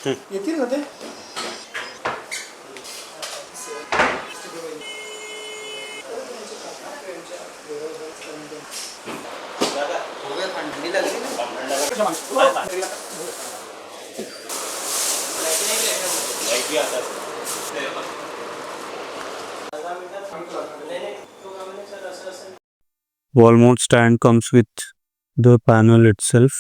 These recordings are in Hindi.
येतील ना ते. Wall mount stand comes with the panel itself.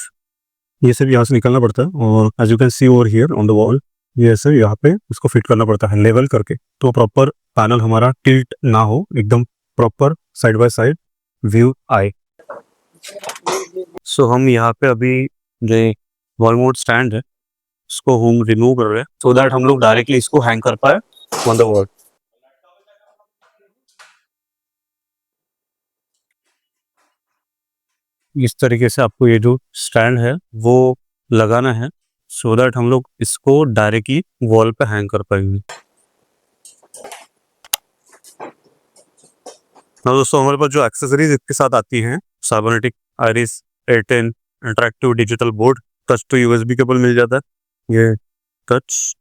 ये सब यहाँ से निकलना पड़ता है और as you can see over here on the wall ये सब यहाँ पे इसको फिट करना पड़ता है लेवल करके, तो प्रॉपर पैनल हमारा टिल्ट ना हो, एकदम proper side by side view आए। सो हम यहाँ पे अभी जो वॉल माउंट स्टैंड है उसको हम रिमूव कर रहे हैं सो दैट हम लोग डायरेक्टली इसको हैंग कर पाए ऑन द वॉल। इस तरीके से आपको ये जो स्टैंड है वो लगाना है सो दैट हम लोग इसको डायरेक्टली वॉल पे हैंग कर पाएंगे। now दोस्तों हमारे पास जो एक्सेसरीज इसके साथ आती हैं, cybernetic iris A10 interactive digital board, touch to USB cable मिल जाता है, ये टच,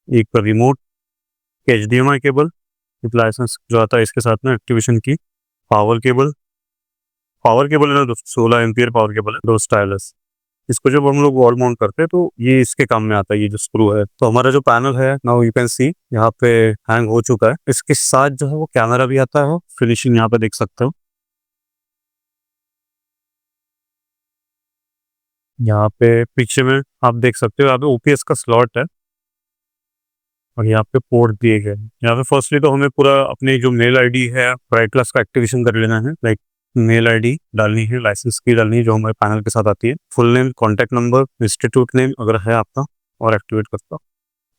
एक रिमोट, HDMI केबल, लाइसेंस जो आता है इसके साथ में एक्टिवेशन की, पावर केबल है ना दोस्तों, 16 एम्पियर पावर केबल है, दो स्टाइलस। इसको जब हम लोग वॉल माउंट करते हैं तो ये इसके काम में आता है, ये जो स्क्रू है। तो हमारा जो पैनल है नाउ यू कैन सी यहाँ पे हैंग हो चुका है। इसके साथ जो है वो कैमरा भी आता है, फिनिशिंग यहाँ पे देख सकते हो। यहाँ पे पीछे में आप देख सकते हो यहाँ पे OPS का स्लॉट है और यहाँ पे पोर्ट दिए गए। यहाँ पे फर्स्टली तो हमें पूरा अपनी जो मेल आईडी है ब्राइट क्लास का एक्टिवेशन कर लेना है, लाइक मेल आईडी डालनी है, लाइसेंस की डालनी है जो हमारे पैनल के साथ आती है, full name, contact number, institute name अगर है आपका, और एक्टिवेट करता हूँ।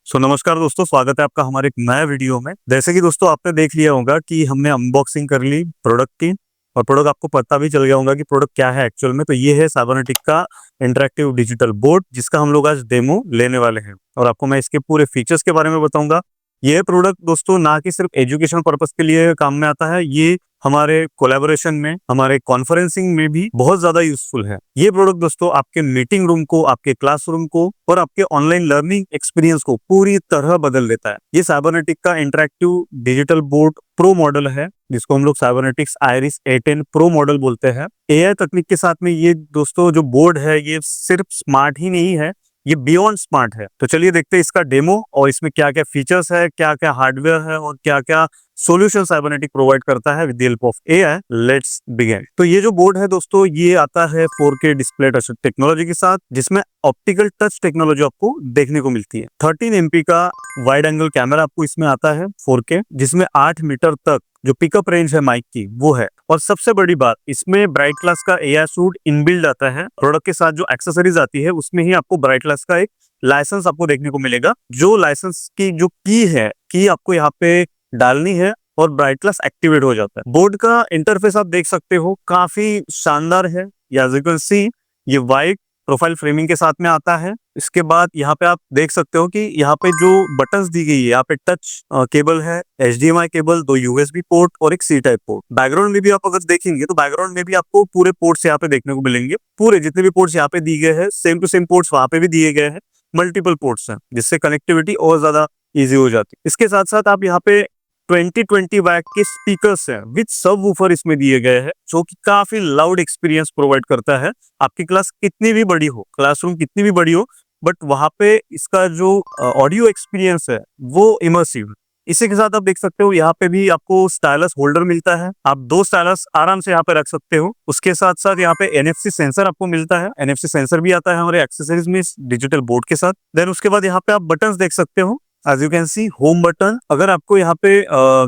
सो नमस्कार दोस्तों, स्वागत है आपका हमारे एक नया वीडियो में। जैसे कि दोस्तों आपने देख लिया होगा कि हमने अनबॉक्सिंग कर ली प्रोडक्ट की, और प्रोडक्ट आपको पता भी चल गया होगा कि प्रोडक्ट क्या है एक्चुअल में। तो ये है साइबरनेटिक का इंटरैक्टिव डिजिटल बोर्ड, जिसका हम लोग आज डेमो लेने वाले हैं और आपको मैं इसके पूरे फीचर्स के बारे में बताऊंगा। ये प्रोडक्ट दोस्तों ना कि सिर्फ एजुकेशन पर्पस के लिए काम में आता है, ये हमारे कोलैबोरेशन में, हमारे कॉन्फ्रेंसिंग में भी बहुत ज्यादा यूजफुल है। ये प्रोडक्ट दोस्तों आपके मीटिंग रूम को, आपके क्लासरूम को और आपके ऑनलाइन लर्निंग एक्सपीरियंस को पूरी तरह बदल देता है। ये साइबरनेटिक का interactive digital board pro model है, जिसको हम लोग cybernetics iris A10 pro model बोलते हैं। AI तकनीक के साथ में ये दोस्तों जो बोर्ड है ये सिर्फ स्मार्ट ही नहीं है, ये बियॉन्ड स्मार्ट है। तो चलिए देखते हैं इसका डेमो और इसमें क्या क्या फीचर्स है, क्या क्या हार्डवेयर है और क्या क्या सॉल्यूशन साइबरनेटिक प्रोवाइड करता है with the help of AI। Let's begin. तो ये जो बोर्ड है दोस्तों ये आता है 4K डिस्प्ले टच टेक्नोलॉजी के साथ, जिसमें ऑप्टिकल टच टेक्नोलॉजी आपको देखने को मिलती है। 13 MP का वाइड एंगल कैमरा आपको इसमें आता है 4K, जिसमें 8 मीटर तक जो पिकअप रेंज है माइक की वो है। और सबसे बड़ी बात, इसमें ब्राइट क्लास का AI सूट इनबिल्ड आता है। प्रोडक्ट के साथ जो एक्सेसरीज आती है उसमें ही आपको ब्राइट क्लास का एक लाइसेंस आपको देखने को मिलेगा। जो लाइसेंस की जो की आपको यहाँ पे डालनी है और ब्राइट क्लास एक्टिवेट हो जाता है। बोर्ड का इंटरफेस आप देख सकते हो, काफी शानदार है। एज यू कैन सी ये वाइट प्रोफाइल फ्रेमिंग के साथ में आता है। इसके बाद यहाँ पे आप देख सकते हो कि यहाँ पे जो बटन्स दी गई है, यहाँ पे टच केबल है, HDMI केबल, 2 USB पोर्ट और एक C टाइप पोर्ट। बैकग्राउंड में भी आप अगर देखेंगे तो बैकग्राउंड में भी आपको पूरे पोर्ट्स यहाँ पे देखने को मिलेंगे। पूरे जितने भी पोर्ट्स यहाँ पे दिए गए हैं सेम टू सेम पोर्ट्स वहां पे भी दिए गए हैं। मल्टीपल पोर्ट्स हैं जिससे कनेक्टिविटी और ज्यादा ईजी हो जाती है। इसके साथ साथ आप यहाँ पे 2020 वैट के स्पीकर्स हैं विद सबवूफर इसमें दिए गए हैं, जो कि काफी लाउड एक्सपीरियंस प्रोवाइड करता है। आपकी क्लास कितनी भी बड़ी हो, क्लासरूम कितनी भी बड़ी हो, बट वहां पे इसका जो ऑडियो एक्सपीरियंस है वो इमर्सिव है। इसी के साथ आप देख सकते हो यहाँ पे भी आपको स्टाइलस होल्डर मिलता है। आप 2 स्टाइलस आराम से यहाँ पे रख सकते हो। उसके साथ साथ यहाँ पे NFC सेंसर आपको मिलता है। NFC सेंसर भी आता है हमारे एक्सेसरीज में डिजिटल बोर्ड के साथ। देन उसके बाद यहाँ पे आप बटन्स देख सकते हो, as you can see home button. अगर आपको यहाँ पे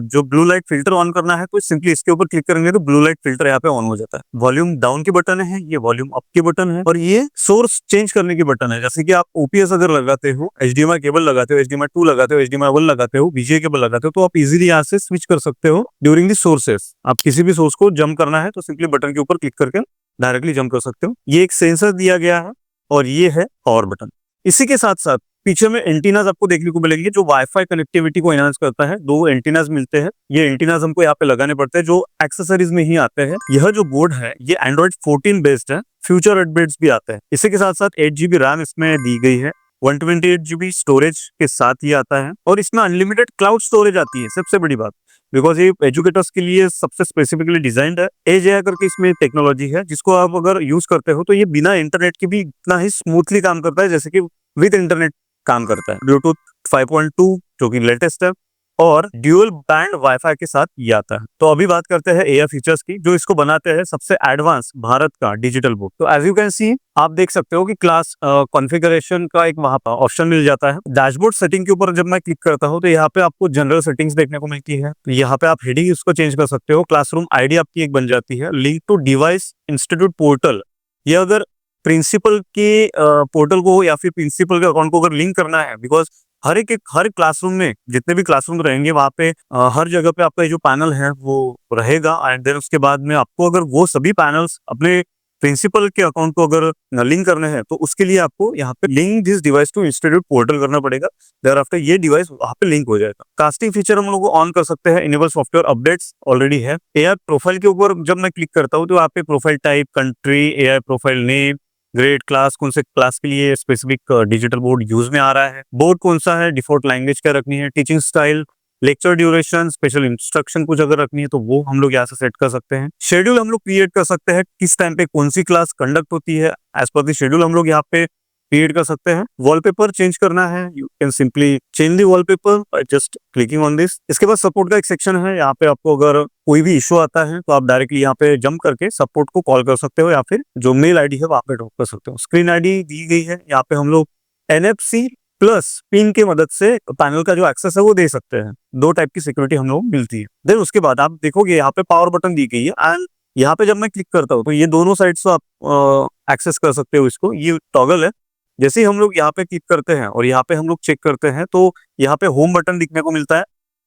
जो ब्लू लाइट फिल्टर ऑन करना है तो सिंपली इसके ऊपर क्लिक करेंगे तो ब्लू लाइट फिल्टर यहाँ पे ऑन हो जाता है। वॉल्यूम डाउन की बटन है, ये वॉल्यूम अप की बटन है, और ये सोर्स चेंज करने की बटन है। जैसे कि आप OPS अगर लगाते हो, HDMI केबल लगाते हो, HDMI 2 लगाते हो, HDMI 1 लगाते हो, VGA केबल लगाते हो, तो आप इजीली यहाँ से स्विच कर सकते हो ड्यूरिंग द सोर्सेस। आप किसी भी सोर्स को जंप करना है तो सिंपली बटन के ऊपर क्लिक करके डायरेक्टली जंप कर सकते हो। ये एक सेंसर दिया गया है और ये है पावर बटन। इसी के साथ साथ पीछे में एंटीनाज आपको देखने को मिलेंगे जो वाईफाई कनेक्टिविटी को एनहांस करता है। 2 एंटीनाज मिलते हैं। ये एंटीनाज हमको यहाँ पे लगाने पड़ते हैं जो एक्सेसरीज में ही आते हैं। यह जो बोर्ड है ये Android 14 बेस्ड है, फ्यूचर अपडेट्स भी आते हैं। इसी के साथ साथ 8 GB रैम इसमें दी गई है। 128 GB स्टोरेज के साथ ही आता है और इसमें अनलिमिटेड क्लाउड स्टोरेज आती है, सबसे बड़ी बात, बिकॉज ये एजुकेटर्स के लिए सबसे स्पेसिफिकली डिजाइंड है। एज एआई करके इसमें टेक्नोलॉजी है जिसको आप अगर यूज करते हो तो ये बिना इंटरनेट के भी इतना ही स्मूथली काम करता है जैसे कि विद इंटरनेट काम करता है। ब्लूटूथ 5.2 जो कि लेटेस्ट है और ड्यूअल बैंड वाईफाई के साथ ये आता है। तो अभी बात करते हैं एआई फीचर्स की जो इसको बनाते हैं सबसे एडवांस भारत का डिजिटल बोर्ड। तो एज यू कैन सी आप देख सकते हो कि क्लास कॉन्फ़िगरेशन का एक वहां पर ऑप्शन मिल जाता है। डैशबोर्ड सेटिंग के ऊपर जब मैं क्लिक करता हूं तो यहाँ पे आपको जनरल सेटिंग्स देखने को मिलती है। यहाँ पे आप हेडिंग इसको चेंज कर सकते हो। क्लासरूम आईडी आपकी एक बन जाती है। Link to device institute portal, ये अगर प्रिंसिपल के पोर्टल को या फिर प्रिंसिपल के अकाउंट को अगर लिंक करना है, बिकॉज हर क्लासरूम में जितने भी क्लासरूम रहेंगे वहां पे हर जगह पे आपका जो पैनल है वो रहेगा। एंड देन उसके बाद में आपको अगर वो सभी पैनल्स अपने प्रिंसिपल के अकाउंट को अगर लिंक करने हैं तो उसके लिए आपको यहाँ पे link this device to institute portal करना पड़ेगा। देयर आफ्टर ये डिवाइस वहां पे लिंक हो जाएगा। कास्टिंग फीचर हम लोग ऑन कर सकते हैं। इनेबल सॉफ्टवेयर अपडेट्स ऑलरेडी है। एआई प्रोफाइल के ऊपर जब मैं क्लिक करता हूँ तो यहाँ पे profile type, country, AI profile name, grade, class, कौन से क्लास के लिए स्पेसिफिक डिजिटल बोर्ड यूज में आ रहा है, बोर्ड कौन सा है, डिफॉल्ट लैंग्वेज क्या रखनी है, teaching style, lecture duration, special instruction कुछ अगर रखनी है तो वो हम लोग यहाँ से सेट कर सकते हैं। शेड्यूल हम लोग क्रिएट कर सकते हैं, किस टाइम पे कौन सी क्लास कंडक्ट होती है, एज पर द शेड्यूल हम लोग यहाँ पे क्रिएट कर सकते हैं। वॉलपेपर चेंज करना है, you can simply change the wallpaper by just clicking on this. इसके बाद सपोर्ट का एक सेक्शन है। यहाँ पे आपको अगर कोई भी इशू आता है तो आप डायरेक्टली यहाँ पे जंप करके सपोर्ट को कॉल कर सकते हो या फिर जो मेल आईडी है वहां पे ड्रॉप कर सकते हो। स्क्रीन आईडी दी गई है। यहाँ पे हम लोग NFC प्लस पिन की मदद से पैनल का जो एक्सेस है वो दे सकते हैं। 2 टाइप की सिक्योरिटी हम लोग मिलती है। देन उसके बाद आप देखोगे यहाँ पे पावर बटन दी गई है एंड यहाँ पे जब मैं क्लिक करता हूँ तो ये दोनों साइड से आप एक्सेस कर सकते हो इसको। ये टॉगल है। जैसे ही हम लोग यहाँ पे क्लिक करते हैं और यहाँ पे हम लोग चेक करते हैं तो यहाँ पे होम बटन दिखने को मिलता है।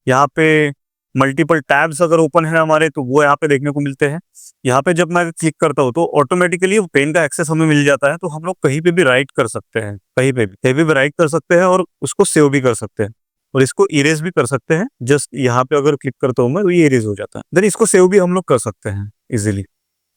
यहाँ पे मल्टीपल टैब्स अगर ओपन है हमारे तो वो यहाँ पे देखने को मिलते हैं। यहाँ पे जब मैं क्लिक करता हूँ तो ऑटोमेटिकली पेन का एक्सेस हमें मिल जाता है। तो हम लोग कहीं पे भी राइट कर सकते हैं, कहीं पे भी राइट कर सकते हैं और उसको सेव भी कर सकते हैं और इसको इरेज भी कर सकते हैं। जस्ट यहाँ पे अगर क्लिक करता हूँ मैं तो ये इरेज हो जाता है। देन इसको सेव भी हम लोग कर सकते हैं इजिली।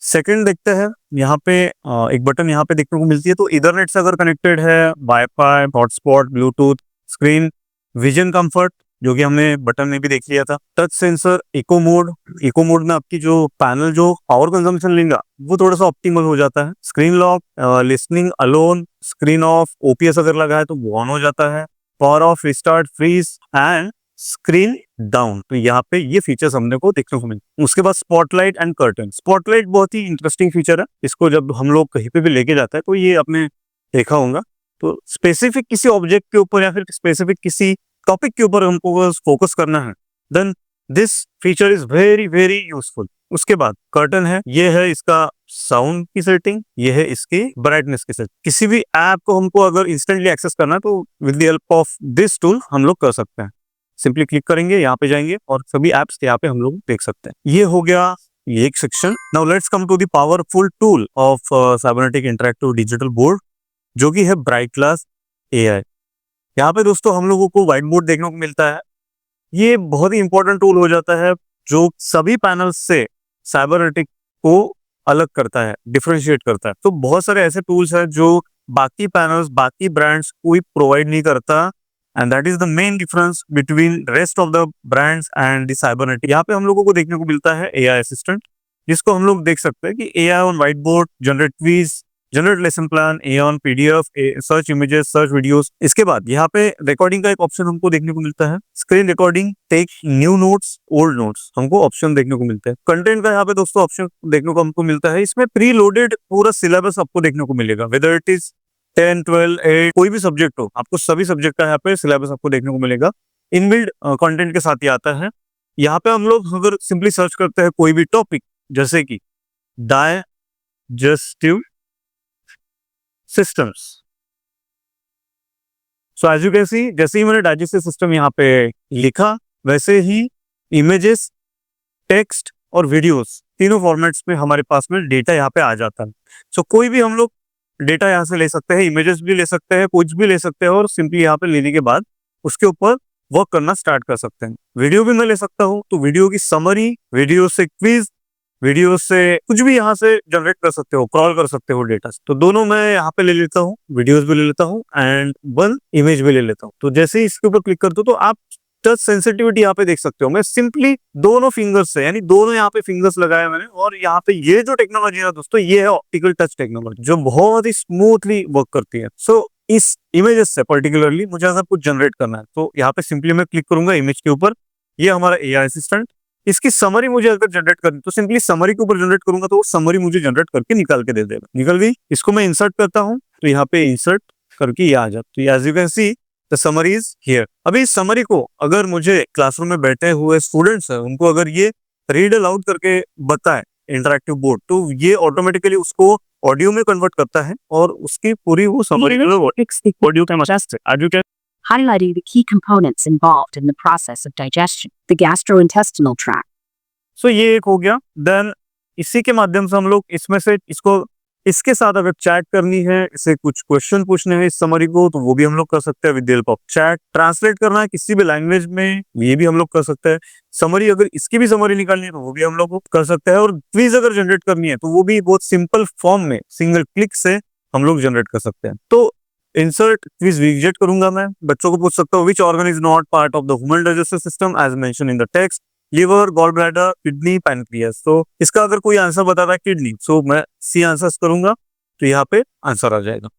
सेकंड देखते हैं, यहाँ पे एक बटन यहाँ पे देखने को मिलती है। तो इथरनेट से अगर कनेक्टेड है, wifi, hotspot, Bluetooth, screen, vision comfort जो कि हमने बटन में भी देख लिया था, टच सेंसर, इको मोड में आपकी जो पैनल जो पावर कंजम्पशन लेगा वो थोड़ा सा ऑप्टिमल हो जाता है। Screen lock, listening alone, screen off, OPS अगर लगा है तो वो ऑन हो जाता है, power off, restart, freeze and screen down. तो यहाँ पे ये फीचर्स हमने को देखने को मिलते। उसके बाद स्पॉटलाइट एंड कर्टन। स्पॉटलाइट बहुत ही इंटरेस्टिंग फीचर है। इसको जब हम लोग कहीं पे भी लेके जाता है तो ये आपने देखा होगा। तो स्पेसिफिक किसी ऑब्जेक्ट के ऊपर या फिर स्पेसिफिक किसी टॉपिक के ऊपर हमको फोकस करना है then this feature is very very useful. उसके बाद कर्टन है, ये है इसका साउंड की सेटिंग, ये है इसकी ब्राइटनेस की सेटिंग। किसी भी ऐप को हमको अगर इंस्टेंटली एक्सेस करना है तो with the help of this tool हम लोग कर सकते हैं। सिंपली क्लिक करेंगे, यहाँ पे जाएंगे और सभी एप्स यहाँ पे हम लोग देख सकते हैं। ये हो गया ये एक section. Now let's come to the powerful tool of cybernetic interactive digital board जो कि है ब्राइट क्लास एआई। यहाँ पे दोस्तों हम लोगों को व्हाइट बोर्ड देखने को मिलता है। ये बहुत ही इंपॉर्टेंट टूल हो जाता है जो सभी पैनल्स से साइबरनेटिक को अलग करता है, डिफरेंशिएट करता है। तो बहुत सारे ऐसे टूल्स हैं जो बाकी पैनल्स, बाकी ब्रांड्स कोई प्रोवाइड नहीं करता and that is the main difference between rest of the brands and the cybernetic. यहाँ पे हम लोगों को देखने को मिलता है एआई असिस्टेंट, जिसको हम लोग देख सकते हैं कि AI on white board, generate quiz, generate lesson plan, AI on PDF, search images, search videos. इसके बाद यहाँ पे रिकॉर्डिंग का एक ऑप्शन हमको देखने को मिलता है। Screen recording, take new notes, old notes हमको ऑप्शन देखने को मिलता है। कंटेंट का यहाँ पे दोस्तों ऑप्शन देखने को हमको मिलता है। इसमें प्री लोडेड पूरा सिलेबस आपको देखने को मिलेगा, वेदर इट इज 10, 12, 8 कोई भी सब्जेक्ट हो, आपको सभी सब्जेक्ट का यहाँ पे सिलेबस आपको देखने को मिलेगा। इनबिल्ड कंटेंट के साथ ही आता है। यहाँ पे हम लोग अगर सिंपली सर्च करते हैं कोई भी टॉपिक जैसे कि digestive systems, so as you can see जैसे ही मैंने डाइजेस्टिव सिस्टम यहाँ पे लिखा वैसे ही इमेजेस, टेक्स्ट और वीडियोस तीनों फॉर्मेट्स में हमारे पास में डेटा यहाँ पे आ जाता है। सो कोई भी हम लोग डेटा यहाँ से ले सकते हैं, इमेजेस भी ले सकते हैं, कुछ भी ले सकते हैं और सिंपली यहाँ पे लेने के बाद उसके ऊपर वर्क करना स्टार्ट कर सकते हैं। वीडियो भी मैं ले सकता हूँ तो वीडियो की समरी, वीडियो से क्विज, वीडियो से कुछ भी यहाँ से जनरेट कर सकते हो, क्रॉल कर सकते हो डेटा। तो दोनों मैं यहाँ पे ले लेता हूँ, वीडियोस भी ले लेता हूँ एंड वन इमेज भी ले लेता हूँ। तो जैसे ही इसके ऊपर क्लिक करते हो तो आप टच सेंसिटिविटी यहाँ पे देख सकते हो। मैं सिंपली दोनों फिंगर्स से, यानी दोनों यहाँ पे फिंगर्स लगाया मैंने, और यहाँ पे ये जो टेक्नोलॉजी है दोस्तों, ये है ऑप्टिकल टच टेक्नोलॉजी, जो बहुत ही स्मूथली वर्क करती है। सो इस इमेजेस से पर्टिकुलरली मुझे अगर कुछ जनरेट करना है तो यहाँ पे सिंपली मैं क्लिक करूंगा इमेज के ऊपर, ये हमारा एआई असिस्टेंट। इसकी समरी मुझे अगर जनरेट करनी तो सिंपली समरी के ऊपर जनरेट करूंगा तो वो समरी मुझे जनरेट करके निकाल के दे देगा। निकल गई। इसको मैं इंसर्ट करता हूँ तो यहाँ पे इंसर्ट करके ये आ जाता। तो as you can see the summary is here. अभी इस समरी को अगर मुझे क्लासरूम में बैठे हुए स्टूडेंट्स हैं उनको अगर ये रीड अलाउड करके बताए इंटरैक्टिव बोर्ड, तो ये ऑटोमेटिकली उसको ऑडियो में कन्वर्ट करता है और उसकी पूरी वो समरी ऑडियो के massage highlighting the key components involved in the process of digestion, the gastrointestinal tract. सो ये एक हो गया। देन इसी के माध्यम से हम लोग इसमें से इसको इसके साथ अगर चैट करनी है, इसे कुछ क्वेश्चन पूछने हैं इस समरी को, तो वो भी हम लोग कर सकते हैं with the help of chat. Translate करना है किसी भी लैंग्वेज में, ये भी हम लोग कर सकते हैं। समरी अगर इसकी भी समरी निकालनी है तो वो भी हम लोग कर सकते हैं। और क्विज अगर जनरेट करनी है तो वो भी बहुत सिंपल फॉर्म में सिंगल क्लिक से हम लोग जनरेट कर सकते हैं। तो इंसर्ट क्विज विजेट करूंगा मैं, बच्चों को पूछ सकता हूँ which organ is not part of the human digestive system as mention in the text, liver, gall bladder, kidney, pancreas. तो इसका अगर कोई आंसर बताता है किडनी, सो मैं सी आंसर्स करूंगा तो यहाँ पे आंसर आ जाएगा।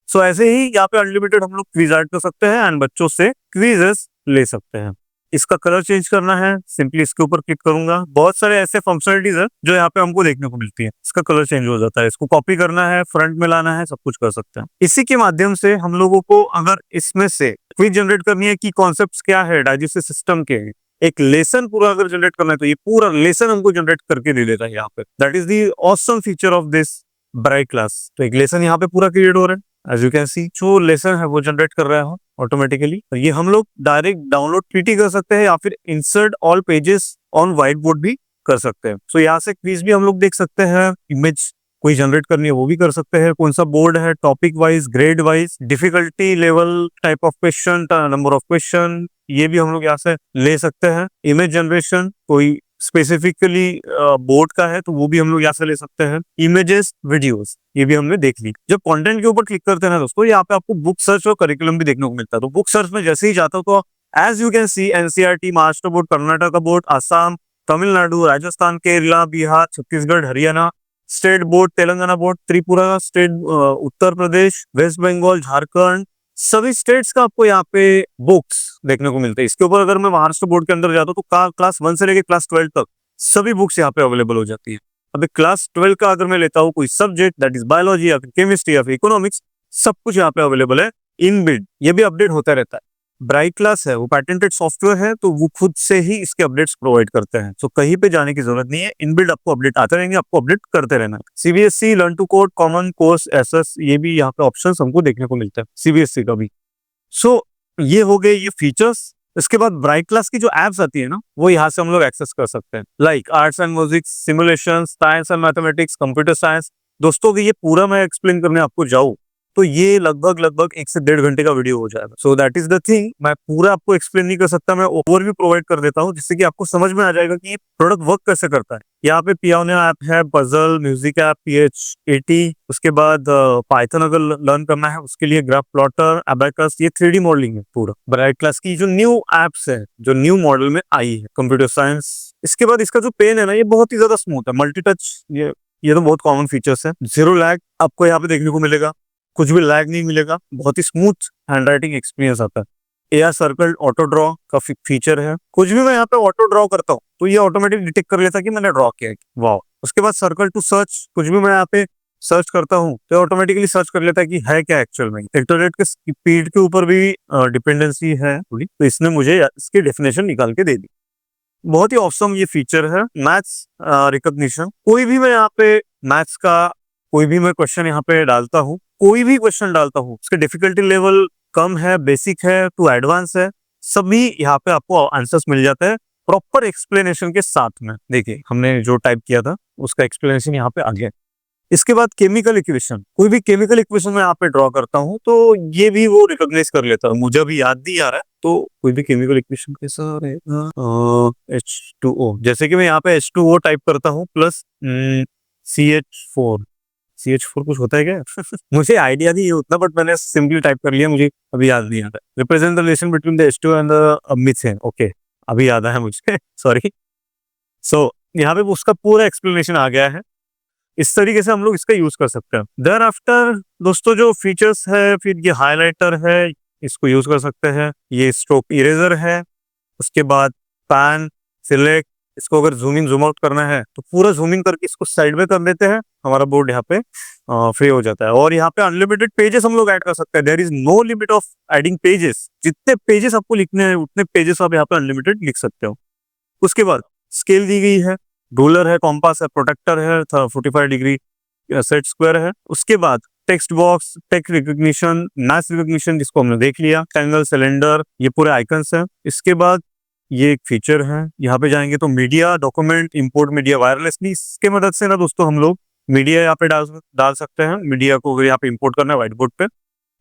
सो ऐसे ही यहाँ पे अनलिमिटेड हम लोग क्विज ऐड कर सकते हैं एंड बच्चों से क्विजेस ले सकते हैं। इसका कलर चेंज करना है, सिंपली इसके ऊपर क्लिक करूंगा। बहुत सारे ऐसे फंक्शनलिटीज है जो यहाँ पे हमको देखने को मिलती है। इसका कलर चेंज हो जाता है, इसको कॉपी करना है, फ्रंट में लाना है, सब कुछ कर सकते हैं। इसी के माध्यम से हम लोगों को अगर इसमें से क्विज जनरेट करनी है कि कॉन्सेप्ट क्या है डाइजेस्टिव सिस्टम के, एक लेसन पूरा अगर जनरेट करना है तो ये पूरा लेसन हमको जनरेट करके दे देता है यहाँ पे। That is the awesome feature of this bright class. तो एक लेसन यहाँ पे पूरा क्रिएट हो रहा है, एज यू कैन सी जो लेसन है वो जनरेट कर रहा है ऑटोमेटिकली। ये हम लोग डायरेक्ट डाउनलोड पीटी कर सकते हैं या फिर insert all pages on white board भी कर सकते हैं। सो यहाँ से क्विज भी हम लोग देख सकते हैं, इमेज कोई जनरेट करनी है वो भी कर सकते हैं। कौन सा बोर्ड है, topic wise, grade wise, difficulty level, type of question, number of question, ये भी हम लोग यहाँ से ले सकते हैं। इमेज जनरेशन कोई स्पेसिफिकली बोर्ड का है तो वो भी हम लोग यहाँ से ले सकते हैं। इमेजेस, वीडियोस, ये भी हमने देख ली। जब कंटेंट के ऊपर क्लिक करते हैं ना दोस्तों, यहाँ पे आपको बुक सर्च और करिकुलम भी देखने को मिलता है। तो बुक सर्च में जैसे ही जाता हूँ तो as you can see NCERT, Maharashtra board, Karnataka board, Assam, Tamil Nadu, Rajasthan, Kerala, Bihar, Chhattisgarh, Haryana state board, Telangana board, Tripura state, Uttar Pradesh, West Bengal, Jharkhand, सभी स्टेट्स का आपको यहाँ पे बुक्स देखने को मिलते हैं। इसके ऊपर अगर मैं महाराष्ट्र बोर्ड के अंदर जाता हूँ तो क्लास 1 से लेकर क्लास 12 तक सभी बुक्स यहाँ पे अवेलेबल हो जाती है। अभी क्लास 12 का अगर मैं लेता हूँ कोई सब्जेक्ट, दैट इज बायोलॉजी या फिर केमिस्ट्री या फिर इकोनॉमिक्स, सब कुछ यहाँ पे अवेलेबल है इनबिल्ट। ये भी अपडेट होता रहता है। ब्राइट क्लास है वो पैटेंटेड सॉफ्टवेयर है, तो वो खुद से ही इसके अपडेट्स प्रोवाइड करते हैं। तो कहीं पे जाने की जरूरत नहीं है, इनबिल्ट आपको अपडेट आते रहेंगे, आपको अपडेट करते रहना है। CBSE, learn to code, common course, SS, ये भी यहाँ पे ऑप्शंस हमको देखने को मिलता है सीबीएसई का भी। सो ये हो गए ये फीचर्स। इसके बाद ब्राइट क्लास की जो एप्स आती है ना, वो यहाँ से हम लोग एक्सेस कर सकते हैं, like arts and music, simulation, science and mathematics, computer science. दोस्तों ये पूरा मैं एक्सप्लेन करने आपको जाऊँ तो ये लगभग 1 से 1.5 घंटे का वीडियो हो जाएगा। So that is the thing, मैं पूरा आपको एक्सप्लेन नहीं कर सकता, मैं ओवरव्यू प्रोवाइड कर देता हूँ जिससे कि आपको समझ में आ जाएगा कि ये प्रोडक्ट वर्क कैसे करता है। यहाँ पे पियानो ऐप है, पजल, म्यूजिक ऐप, PH80, उसके बाद पाइथन अगर लर्न करना है उसके लिए ग्राफ प्लॉटर, अबैकस, ये 3D मॉडलिंग है पूरा। ब्राइट क्लास की जो न्यू एप्स है, जो न्यू मॉडल में आई है, कंप्यूटर साइंस। इसके बाद इसका जो पेन है ना, ये बहुत ही ज्यादा स्मूथ है, मल्टी टच, ये तो बहुत कॉमन फीचर्स है। 0 लैग आपको यहाँ पे देखने को मिलेगा, कुछ भी लैग नहीं मिलेगा, बहुत ही स्मूथ हैंडराइटिंग एक्सपीरियंस आता है। एआर सर्कल ऑटो ड्रॉ का फीचर है, कुछ भी मैं यहाँ पे ऑटो ड्रॉ करता हूँ तो ये ऑटोमेटिक डिटेक्ट कर लेता है कि मैंने ड्रॉ किया है। वाह। उसके बाद सर्कल टू सर्च, कुछ भी मैं यहाँ पे सर्च करता हूँ तो ऑटोमेटिकली सर्च कर लेता है कि है क्या एक्चुअल में। इंटरनेट के स्पीड के ऊपर भी डिपेंडेंसी है थोड़ी, तो इसने मुझे इसकी डेफिनेशन निकाल के दे दी। बहुत ही ऑसम ये फीचर है। मैथ्स रिकॉग्निशन, कोई भी मैं यहाँ पे मैथ्स का कोई भी मैं क्वेश्चन यहाँ पे डालता हूँ, कोई भी क्वेश्चन डालता हूँ, उसके डिफिकल्टी लेवल कम है, बेसिक है टू एडवांस है, सभी यहाँ पे आपको आंसर्स मिल जाते हैं प्रॉपर एक्सप्लेनेशन के साथ में। देखिए हमने जो टाइप किया था उसका एक्सप्लेनेशन यहाँ पे आ गया। इसके बाद केमिकल इक्वेशन, कोई भी केमिकल इक्वेशन मैं यहाँ पे ड्रॉ करता हूँ तो ये भी वो रिकॉग्नाइज कर लेता है। मुझे अभी याद नहीं आ रहा है, तो कोई भी केमिकल इक्वेशन कैसा रहेगा, H2O, जैसे कि मैं यहाँ पे H2O टाइप करता हूँ प्लस CH4। CH4 कुछ होता है क्या? मुझे आइडिया नहीं है उतना, बट मैंने सिंपली टाइप कर लिया, मुझे अभी याद नहीं आता। Represent the relation between the H2 and the methane. Okay, अभी याद आया मुझे। सॉरी। सो यहाँ पे उसका पूरा एक्सप्लेनेशन आ गया है। इस तरीके से हम लोग इसका यूज कर सकते हैं। देयर आफ्टर दोस्तों जो फीचर्स है, फिर ये हाइलाइटर है, इसको यूज कर सकते हैं। ये स्ट्रोक इरेजर है। उसके बाद पैन सिलेक्ट, इसको अगर जूम इन जूम आउट करना है तो पूरा जूम इन करके इसको साइड में कर देते हैं, हमारा बोर्ड यहाँ पे फ्री हो जाता है। और यहाँ पे अनलिमिटेड पेजेस हम लोग ऐड कर सकते हैं। There is no limit of adding pages. जितने पेजेस आपको लिखने हैं उतने पेजेस आप यहाँ पे अनलिमिटेड लिख सकते हो। उसके बाद स्केल दी गई है, रूलर है, कॉम्पास है, प्रोटेक्टर है, 45 डिग्री सेट स्क्वायर है। उसके बाद text box, text recognition, match recognition जिसको हमने देख लिया, ट्रायंगल, सिलेंडर, ये पूरे आइकन्स हैं। इसके बाद ये एक फीचर है, यहाँ पे जाएंगे तो media, document, import media wirelessly. इसके मदद से ना दोस्तों हम लोग मीडिया यहाँ पे डाल सकते हैं। मीडिया को अगर यहाँ पे इंपोर्ट करना है व्हाइट बोर्ड पे,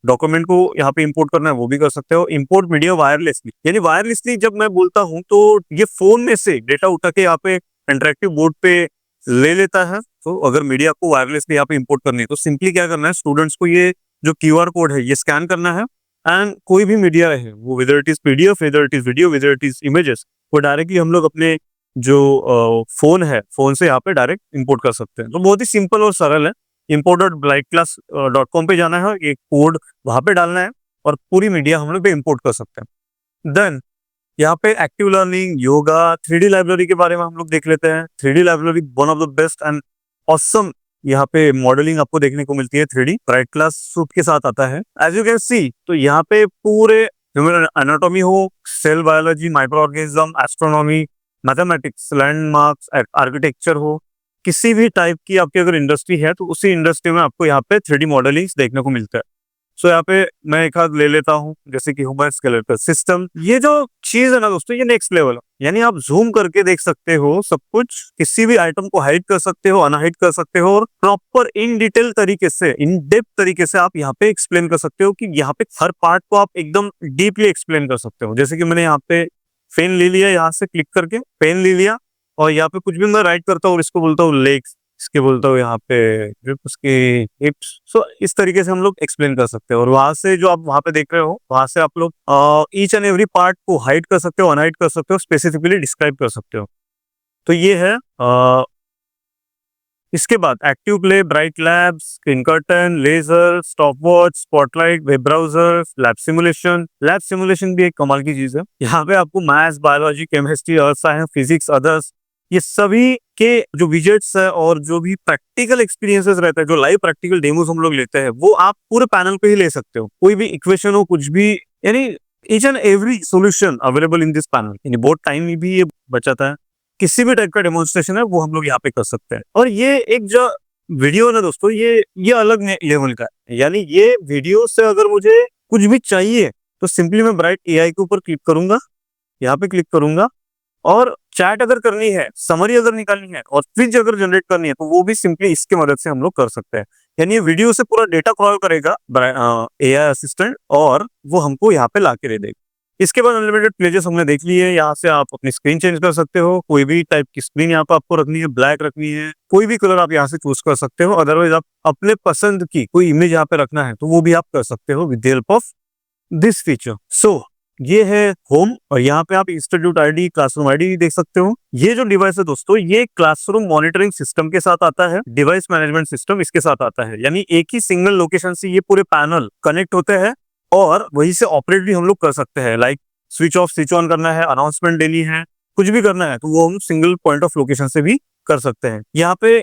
डॉक्यूमेंट को यहाँ पे इंपोर्ट करना है वो भी कर सकते हो। इंपोर्ट मीडिया वायरलेसली, यानी वायरलेसली जब मैं बोलता हूँ तो ये फोन में से डेटा उठा के यहाँ पे इंटरेक्टिव बोर्ड पे ले लेता है। तो अगर मीडिया को वायरलेसली यहाँ पे इंपोर्ट करनी है तो सिंपली क्या करना है, स्टूडेंट्स को ये जो QR कोड है ये स्कैन करना है, एंड कोई भी मीडिया है वो whether it is PDF, whether it is video, whether it is images, वो डायरेक्टली हम लोग अपने जो फोन है, फोन से यहाँ पे डायरेक्ट इंपोर्ट कर सकते हैं। तो बहुत ही सिंपल और सरल है। import.brightclass.com पे जाना है, एक कोड वहां पे डालना है और पूरी मीडिया हम लोग पे इंपोर्ट कर सकते हैं। देन यहाँ पे active learning, yoga, 3D library के बारे में हम लोग देख लेते हैं। 3D library one of the best and awesome, यहाँ पे मॉडलिंग आपको देखने को मिलती है 3D ब्राइट क्लास सूट के साथ आता है। एज यू कैन सी, तो यहाँ पे पूरे ह्यूमन एनाटॉमी हो, cell biology, micro organism, astronomy, mathematics, landmarks, architecture हो, किसी भी टाइप की आपकी अगर इंडस्ट्री है तो उसी इंडस्ट्री में आपको यहाँ पे 3D मॉडलिंग देखने को मिलता है। सो यहाँ पे मैं एक हाथ ले लेता हूँ, जैसे कि ह्यूमन स्केलेटल सिस्टम। ये जो चीज है ना दोस्तों, ये नेक्स्ट लेवल है। यानी आप जूम करके देख सकते हो सब कुछ, किसी भी आइटम को हाइड कर सकते हो, अनहाइड कर सकते हो, और प्रॉपर इन डिटेल तरीके से, इन डेप्थ तरीके से आप यहाँ पे एक्सप्लेन कर सकते हो कि यहाँ पे हर पार्ट को आप एकदम डीपली एक्सप्लेन कर सकते हो। जैसे कि मैंने यहाँ पे पेन ले लिया, यहाँ से क्लिक करके पेन ले लिया, और यहाँ पे कुछ भी मैं राइट करता हूँ और इसको बोलता हूँ लेग्स, इसके बोलता हूँ यहाँ पे उसके हिप्स। सो इस तरीके से हम लोग एक्सप्लेन कर सकते हो। और वहां से जो आप वहां पे देख रहे हो, वहां से आप लोग ईच एंड एवरी पार्ट को हाइड कर सकते हो, अनहाइड कर सकते हो, स्पेसिफिकली डिस्क्राइब कर सकते हो। तो ये है इसके बाद active play, bright labs, screen curtain, laser, stopwatch, spotlight, web browser, lab simulation. Lab simulation भी एक कमाल की चीज है। यहाँ पे आपको maths, biology, chemistry, earth science, physics, others, ये सभी के जो विजेट्स है और जो भी प्रैक्टिकल एक्सपीरियंसेस रहता है, जो लाइव प्रैक्टिकल डेमोस हम लोग लेते हैं, वो आप पूरे पैनल पे ही ले सकते हो। कोई भी इक्वेशन हो, कुछ भी, यानी each and every solution available in this panel. यानी बहुत टाइम भी ये बचाता है। किसी भी टाइप का डेमोन्स्ट्रेशन है वो हम लोग यहाँ पे कर सकते हैं। और ये एक जो वीडियो है ना दोस्तों, ये अलग लेवल का है। यानी ये वीडियो से अगर मुझे कुछ भी चाहिए तो सिंपली मैं ब्राइट AI के ऊपर क्लिक करूंगा, यहाँ पे क्लिक करूंगा, और चैट अगर करनी है, समरी अगर निकालनी है, और क्विज अगर जनरेट करनी है, तो वो भी सिंपली इसके मदद से हम लोग कर सकते हैं। यानी ये वीडियो से पूरा डेटा क्रॉल करेगा AI असिस्टेंट, और वो हमको यहाँ पे ला के दे देगा। इसके बाद अनलिमिटेड पेजेस हमने देख लिए। यहाँ से आप अपनी स्क्रीन चेंज कर सकते हो, कोई भी टाइप की स्क्रीन यहाँ पे आपको रखनी है, ब्लैक रखनी है, कोई भी कलर आप यहाँ से चूज कर सकते हो। अदरवाइज आप अपने पसंद की कोई इमेज यहाँ पे रखना है तो वो भी आप कर सकते हो with the help of this feature. So ये है होम, और यहाँ पे आप इंस्टीट्यूट ID, क्लासरूम ID देख सकते हो। ये जो डिवाइस है दोस्तों, ये क्लासरूम मॉनिटरिंग सिस्टम के साथ आता है, डिवाइस मैनेजमेंट सिस्टम इसके साथ आता है। यानी एक ही सिंगल लोकेशन से ये पूरे पैनल कनेक्ट होते हैं, और वहीं से ऑपरेट भी हम लोग कर सकते हैं। Like switch off, switch on करना है, अनाउंसमेंट देनी है, कुछ भी करना है, तो वो हम सिंगल पॉइंट ऑफ लोकेशन से भी कर सकते हैं। यहाँ पे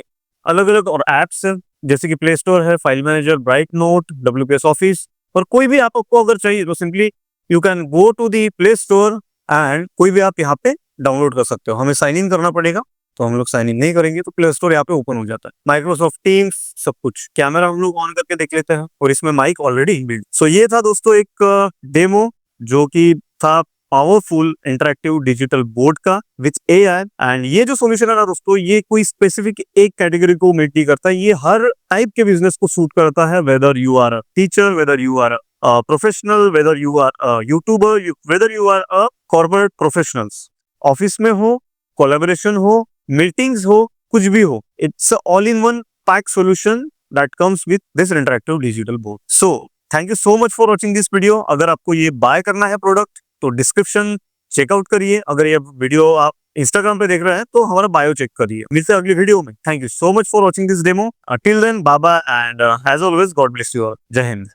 अलग अलग और एप्स है, जैसे कि प्ले स्टोर है, file manager, bright note, WPS office, और कोई भी आपको अगर चाहिए तो simply you can go to the play store and कोई भी आप यहाँ पे डाउनलोड कर सकते हो। हमें साइन इन करना पड़ेगा, तो हम लोग साइन इन नहीं करेंगे तो प्ले स्टोर यहाँ पे ओपन हो जाता है। माइक्रोसॉफ्ट टीम्स, सब कुछ। कैमरा हम लोग ऑन करके देख लेते हैं, और इसमें माइक ऑलरेडी बिल्ड। सो ये था दोस्तों एक डेमो जो कि था पावरफुल इंटरेक्टिव डिजिटल बोर्ड का विथ AI। एंड ये जो सॉल्यूशन है ना दोस्तों, ये कोई स्पेसिफिक एक कैटेगरी को मीट नहीं करता, ये हर टाइप के बिजनेस को सूट करता है। Whether you are a teacher, whether you are professional, whether you are a youtuber, whether you are a corporate professionals, office में हो, कोलैबोरेशन हो, मीटिंग्स हो, कुछ भी हो, it's all in one pack solution that comes with this interactive digital board. So thank you so much for watching this video. अगर आपको ये बाय करना है प्रोडक्ट तो डिस्क्रिप्शन चेकआउट करिए। अगर ये वीडियो आप इंस्टाग्राम पे देख रहे हैं तो हमारा बायो चेक करिए। मिलते हैं अगली वीडियो में। Thank you so much for watching this demo. Till then bye bye and as always God bless you all. जय हिंद।